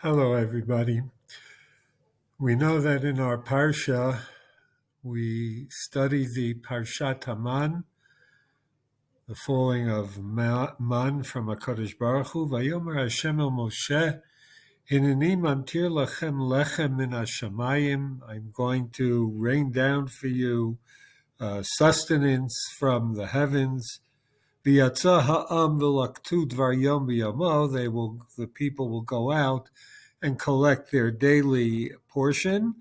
Hello, everybody. We know that in our Parsha, we study the Parshat Haman, the falling of man from HaKadosh Baruch Hu. Vayomer Hashem el Moshe, Hineni mamtir lachem lechem min hashamayim. I'm going to rain down for you sustenance from the heavens. V'yatza ha'am v'laktu dvar yom v'yamo. The people will go out and collect their daily portion.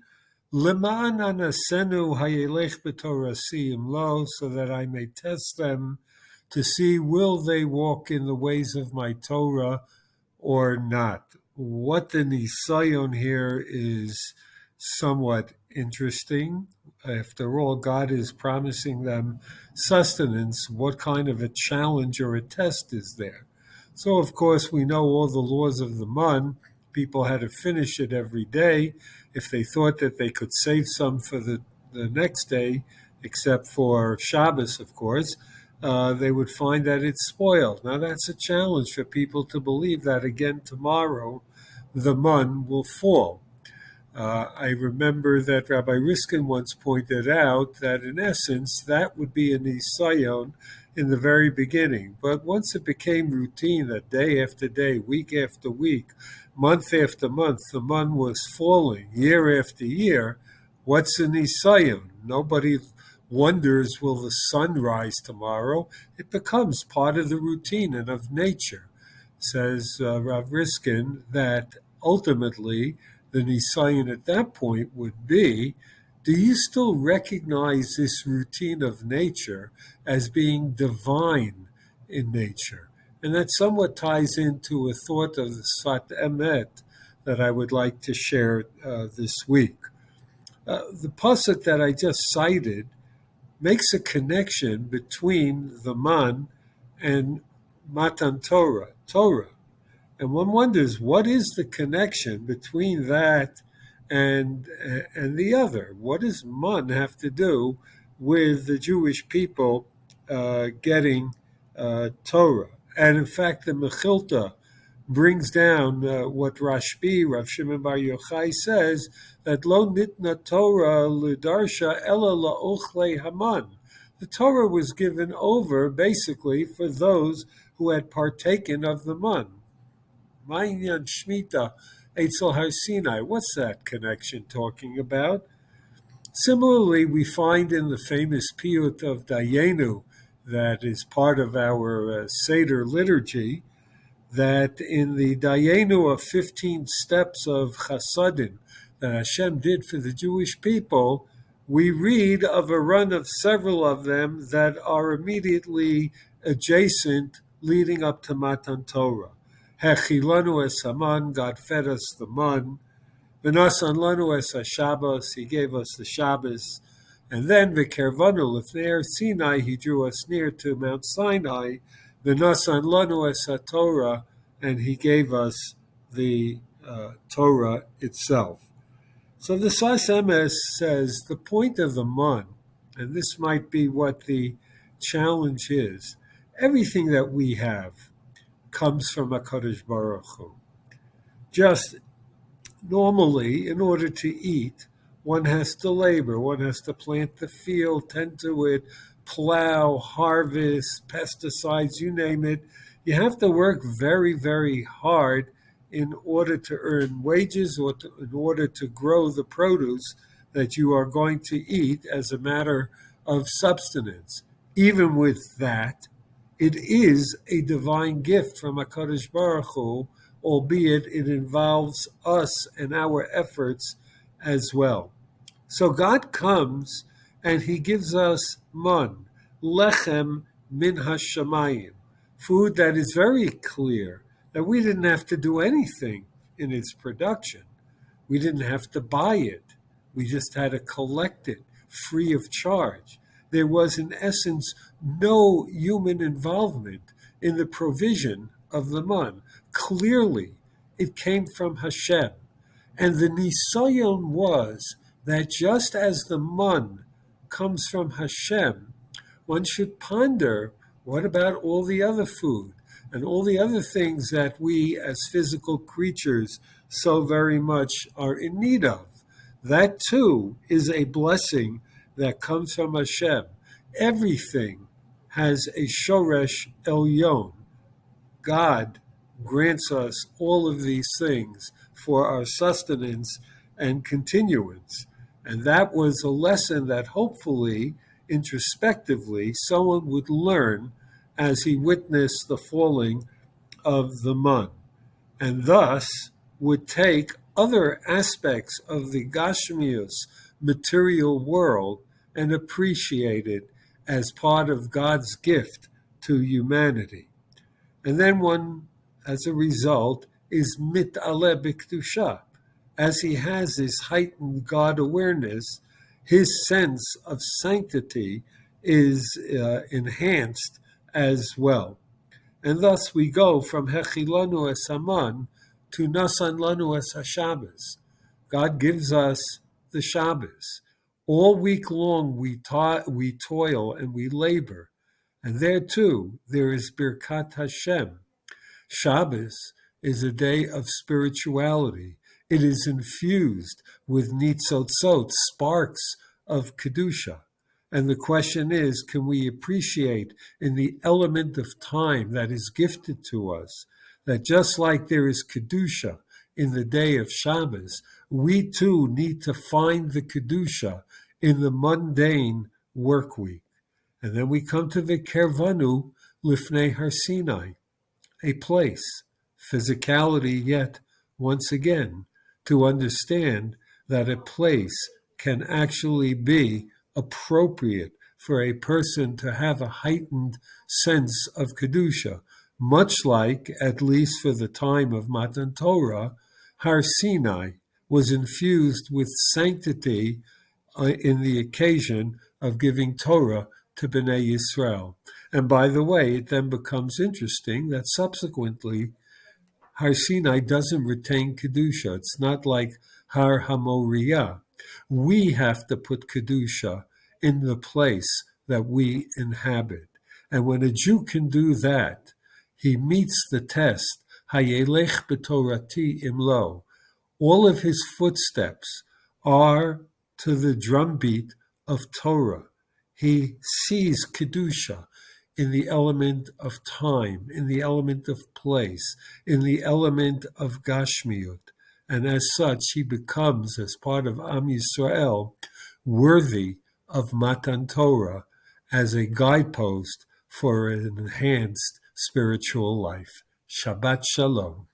L'ma'an anasenu hayelech b'torasiyim lo, so that I may test them to see will they walk in the ways of my Torah or not. What the nisayon here is somewhat interesting. After all, God is promising them sustenance. What kind of a challenge or a test is there? So, of course, we know all the laws of the man. People had to finish it every day. If they thought that they could save some for the next day, except for Shabbos, of course, they would find that it's spoiled. Now, that's a challenge for people to believe that again tomorrow the mun will fall. I remember that Rabbi Riskin once pointed out that in essence that would be a nisayon in the very beginning. But once it became routine that day after day, week after week, month after month, the mun was falling year after year, what's a nisayon? Nobody wonders, will the sun rise tomorrow? It becomes part of the routine and of nature. Says Rav Riskin that ultimately the nisayon at that point would be, do you still recognize this routine of nature as being divine in nature? And that somewhat ties into a thought of the Sfat Emet that I would like to share this week. The pasuk that I just cited makes a connection between the man and Matan Torah. And one wonders, what is the connection between that and the other? What does man have to do with the Jewish people getting Torah? And in fact, the Mechilta brings down what Rashbi, Rav Shimon Bar Yochai, says, that lo nitna Torah l'darsha ela la'ochlei Haman. The Torah was given over basically for those who had partaken of the man. Ma'inyan Shmita Eitzel Har Sinai. What's that connection talking about? Similarly, we find in the famous piyut of Dayenu that is part of our Seder liturgy, that in the Dayenu of 15 steps of Chasadim that Hashem did for the Jewish people, we read of a run of several of them that are immediately adjacent leading up to Matan Torah. Hechilanu es haman, God fed us the man. V'nasan lanu es haShabbos, He gave us the Shabbos. And then v'kervanu lefnei Sinai, He drew us near to Mount Sinai. V'nasan lanu es haTorah, and He gave us the Torah itself. So the Sas Emes says the point of the man, and this might be what the challenge is, everything that we have comes from HaKadosh Baruch Hu. Just normally, in order to eat, one has to labor, one has to plant the field, tend to it, plow, harvest, pesticides, you name it. You have to work very, very hard in order to earn wages or in order to grow the produce that you are going to eat as a matter of subsistence. Even with that, it is a divine gift from HaKadosh Baruch Hu, albeit it involves us and our efforts as well. So God comes and He gives us man, lechem min hashamayim, food that is very clear, that we didn't have to do anything in its production. We didn't have to buy it. We just had to collect it free of charge. There was, in essence, no human involvement in the provision of the man. Clearly, it came from Hashem. And the nisayon was that just as the man comes from Hashem, one should ponder, what about all the other food? and all the other things that we as physical creatures so very much are in need of. That too is a blessing that comes from Hashem. Everything has a shoresh elyon. God grants us all of these things for our sustenance and continuance. And that was a lesson that hopefully, introspectively, someone would learn as he witnessed the falling of the man, and thus would take other aspects of the Gashmius material world and appreciate it as part of God's gift to humanity. And then one, as a result, is mit'aleh b'kedusha. As he has this heightened God awareness, his sense of sanctity is enhanced as well. And thus we go from Hechilanu es Haman to Nasan Lanu es HaShabbos. God gives us the Shabbos. All week long we toil and we labor. And there too, there is Birkat Hashem. Shabbos is a day of spirituality. It is infused with nitzotzot, sparks of Kedusha. And the question is, can we appreciate in the element of time that is gifted to us, that just like there is Kedusha in the day of Shabbos, we too need to find the Kedusha in the mundane work week. And then we come to V'kervanu Lifnei Har Sinai, a place, physicality yet, once again, to understand that a place can actually be appropriate for a person to have a heightened sense of Kedusha, much like, at least for the time of Matan Torah, Har Sinai was infused with sanctity in the occasion of giving Torah to Bnei Yisrael. And by the way, it then becomes interesting that subsequently Har Sinai doesn't retain Kedusha. It's not like Har HaMoriah. We have to put Kedusha in the place that we inhabit. And when a Jew can do that, he meets the test, Hayelech b'torati imlo. All of his footsteps are to the drumbeat of Torah. He sees Kedusha in the element of time, in the element of place, in the element of Gashmiut. And as such, he becomes, as part of Am Yisrael, worthy of Matan Torah as a guidepost for an enhanced spiritual life. Shabbat Shalom.